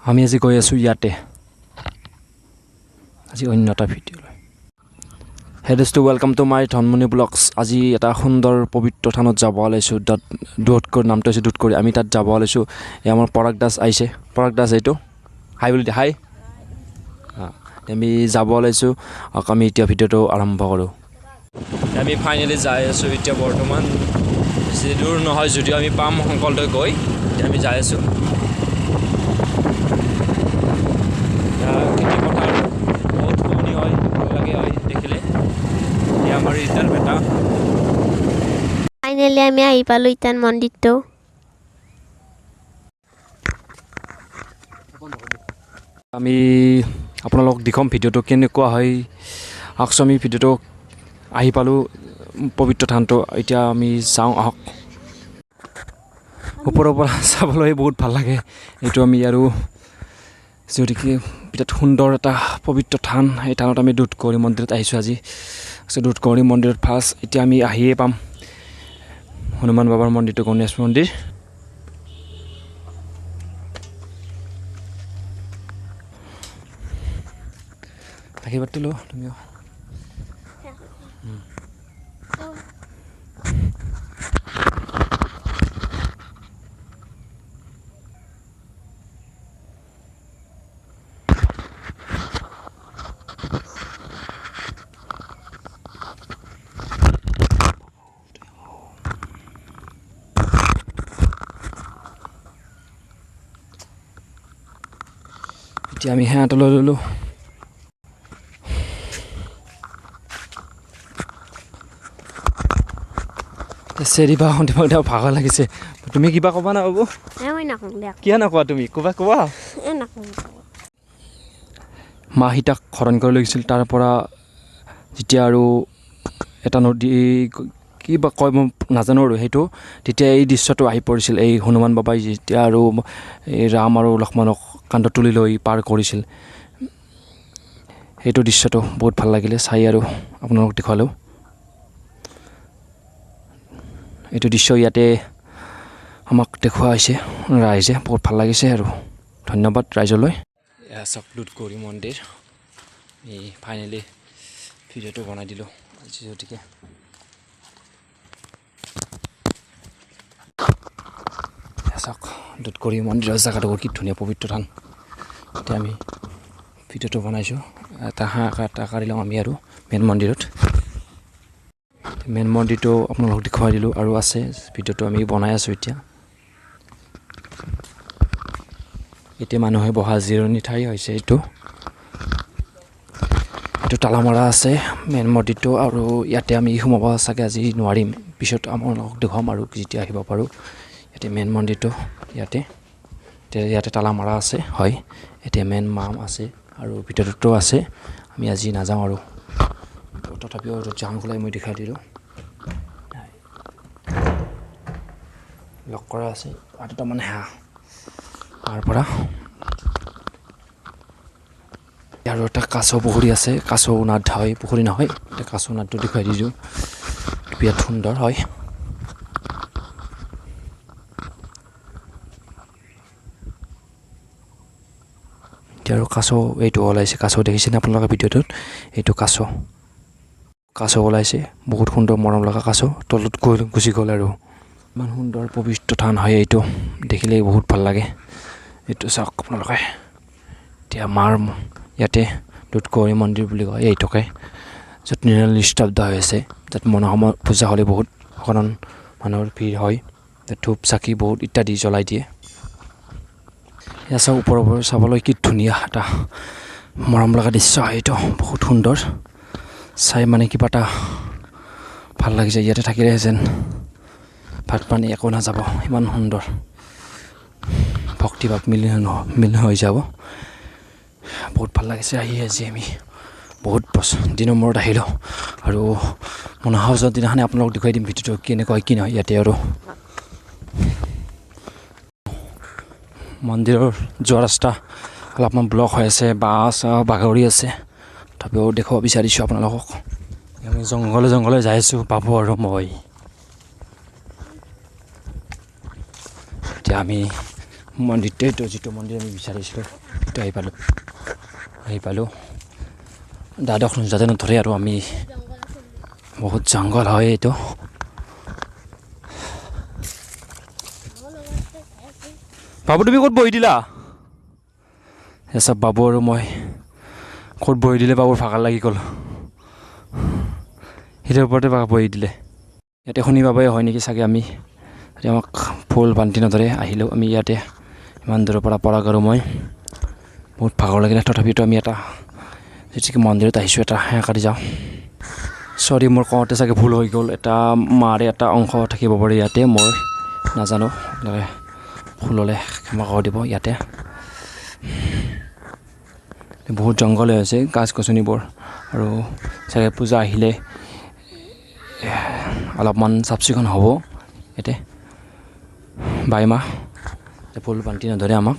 আমি আজি গৈ আছোঁ ইয়াতে আজি অন্য এটা ভিডিঅ' লৈ হেডেছটো welcome to my Dhanmoni blogs আজি এটা সুন্দৰ পবিত্ৰ থানত যাব ওলাইছোঁ দুধকৰ নামটো হৈছে দুধকৰি আমি তাত যাব ওলাইছোঁ এই আমাৰ পৰাগ দাস আহিছে পৰাগ দাস এইটো হাই বুলি দিয়া হাই আমি যাব ওলাইছোঁ আকৌ আমি এতিয়া ভিডিঅ'টো আৰম্ভ কৰোঁ আমি ফাইনেলি যাই আছোঁ এতিয়া বৰ্তমান বেছি দূৰ নহয় যদিও আমি পাম সংকললৈ গৈ এতিয়া আমি যাই আছোঁ খেতিপথাৰ বহুত শুৱনি হয় ভাল লাগে হয় দেখিলে এতিয়া আমাৰ ৰিজাল্ট এটা ফাইনেলি আমি আহি পালোঁ ইটান মন্দিৰটো আমি আপোনালোকক দেখুৱাম ভিডিঅ'টো কেনেকুৱা হয় আহকচোন আমি ভিডিঅ'টো আহি পালোঁ পবিত্ৰ থানটো এতিয়া আমি যাওঁ আহক ওপৰৰ পৰা চাবলৈ বহুত ভাল লাগে এইটো আমি আৰু যিহেতুকে বিৰাট সুন্দৰ এটা পবিত্ৰ থান এই থানত আমি দুধকৰি মন্দিৰত আহিছোঁ আজি দুধকৰি মন্দিৰত ফাৰ্ষ্ট এতিয়া আমি আহিয়ে পাম হনুমান বাবাৰ মন্দিৰটো গণেশ মন্দিৰ আশীৰ্বাদ দিলোঁ তুমিও এতিয়া আমি সেৱাটো লৈ ল'লোঁ চেৰিবা সন্ধিয়া ভাগৰ লাগিছে তুমি কিবা ক'বা না বাবু কিয় নকোৱা তুমি ক'বা কোৱা মা সীতাক হৰণ কৰি লৈ গৈছিল তাৰ পৰা যেতিয়া আৰু এটা নদী কিবা কয় মই নাজানো আৰু সেইটো তেতিয়া এই দৃশ্যটো আহি পৰিছিল এই হনুমান বাবাই যেতিয়া আৰু এই ৰাম আৰু লক্ষ্মণক কান্ধত তুলি লৈ পাৰ কৰিছিল সেইটো দৃশ্যটো বহুত ভাল লাগিলে চাই আৰু আপোনালোকক দেখুৱালোঁ এইটো দৃশ্য ইয়াতে আমাক দেখুওৱা হৈছে ৰাইজে বহুত ভাল লাগিছে আৰু ধন্যবাদ ৰাইজলৈ এয়া চাওক দুধকৰি মন্দিৰ এই ফাইনেলি ভিডিঅ'টো বনাই দিলোঁ গতিকে চাওক দুধকৰি মন্দিৰৰ জেগাটো কি ধুনীয়া পবিত্ৰ থান এতিয়া আমি ভিডিঅ'টো বনাইছোঁ এটা হাঁহ এটা কাঢ়ি লওঁ আমি আৰু মেইন মন্দিৰত মেইন মন্দিৰটো আপোনালোকক দেখুৱাই দিলোঁ আৰু আছে ভিডিঅ'টো আমি বনাই আছোঁ এতিয়া মানুহে বহা জিৰণি ঠাই হৈছে এইটো তালা মৰা আছে মেইন মন্দিৰটো আৰু ইয়াতে আমি সোমাব চাগে আজি নোৱাৰিম পিছত আপোনালোকক দেখুৱাম আৰু যেতিয়া আহিব পাৰোঁ ইয়াতে মেইন মন্দিৰটো ইয়াতে তালা মৰা আছে হয় এতিয়া মেইন মাম আছে আৰু ভিতৰতো আছে আমি আজি নাযাওঁ আৰু তথাপিও যাওঁ খোলাই মই দেখাই দিলোঁ লগ কৰা আছে আৰু তাৰমানে হাঁহ তাৰ পৰা আৰু এটা কাছ পুখুৰী আছে কাছ নাদ হয় পুখুৰী নহয় এটা কাছ নাদটো দেখুৱাই দিছোঁ বিৰাট সুন্দৰ হয় এতিয়া আৰু কাছ এইটো ওলাইছে কাছ দেখিছেনে আপোনালোকে ভিডিঅ'টোত এইটো কাছ ওলাইছে বহুত সুন্দৰ মৰম লগা কাছ তলত গুচি গ'ল আৰু ইমান সুন্দৰ পবিত্ৰ থান হয় এইটো দেখিলেই বহুত ভাল লাগে এইটো চাওক আপোনালোকে এতিয়া মাৰ ইয়াতে দুধকৰি মন্দিৰ বুলি কয় এইটোকে য'ত নিস্তব্ধ হৈ আছে তাত মনোকামনা পূজা হ'লে বহুত অকণমান মানুহৰ ভিৰ হয় তাত ধূপ চাকি বহুত ইত্যাদি জ্বলাই দিয়ে এয়া চাওক ওপৰৰ পৰা চাবলৈ কি ধুনীয়া এটা মৰম লগা দৃশ্য হয় এইটো বহুত সুন্দৰ চাই মানে কিবা এটা ভাল লাগিছে ইয়াতে থাকিলে যেন ভাত পানী একো নাযাব ইমান সুন্দৰ ভক্তিভাৱ মিল হৈ যাব বহুত ভাল লাগিছে আহি আজি আমি বহুত দিনৰ মূৰত আহিলোঁ আৰু মনোহাজৰ দিনাখনে আপোনালোকক দেখুৱাই দিম ভিডিঅ'টো কেনেকুৱা কি নহয় ইয়াতে আৰু মন্দিৰৰ যোৱা ৰাস্তা অলপমান ব্লক হৈ আছে বাগৰি আছে তথাপিও দেখুৱাব বিচাৰিছোঁ আপোনালোকক আমি জংঘলে যাই আছোঁ বাবু আৰু মই এতিয়া আমি মন্দিৰটো এইটো যিটো মন্দিৰ আমি বিচাৰিছিলোঁ সেইটো আহি পালোঁ দাদক যাতে নধৰে আৰু আমি বহুত জংঘল হয় এইটো বাবু তুমি ক'ত বহি দিলা চব বাবু আৰু মই ক'ত বহি দিলে বাবুৰ ভাগৰ লাগি গ'ল সেইটোৰ ওপৰতে বহি দিলে ইয়াতে শুনি পাবই হয় নেকি চাগে আমি আমাক ফুল বান্ধি নধৰে আহিলোঁ আমি ইয়াতে ইমান দূৰৰ পৰা গ'লোঁ মই বহুত ভাগৰ লাগিলে তথাপিতো আমি এটা যিটো মন্দিৰত আহিছোঁ এটা সেৱা কাটি যাওঁ চৰি মোৰ কওঁতে চাগে ভুল হৈ গ'ল এটা মাৰে এটা অংশ থাকিব পাৰে ইয়াতে মই নাজানো আপোনালোকে ভুল হ'লে ক্ষমা কৰি দিব ইয়াতে বহুত জংঘল হৈ আছে গাছ গছনিবোৰ আৰু চাগে পূজা আহিলে অলপমান চাফ চিকুণ হ'ব ইয়াতে বাইমা ফুল বান্ধি নধৰে আমাক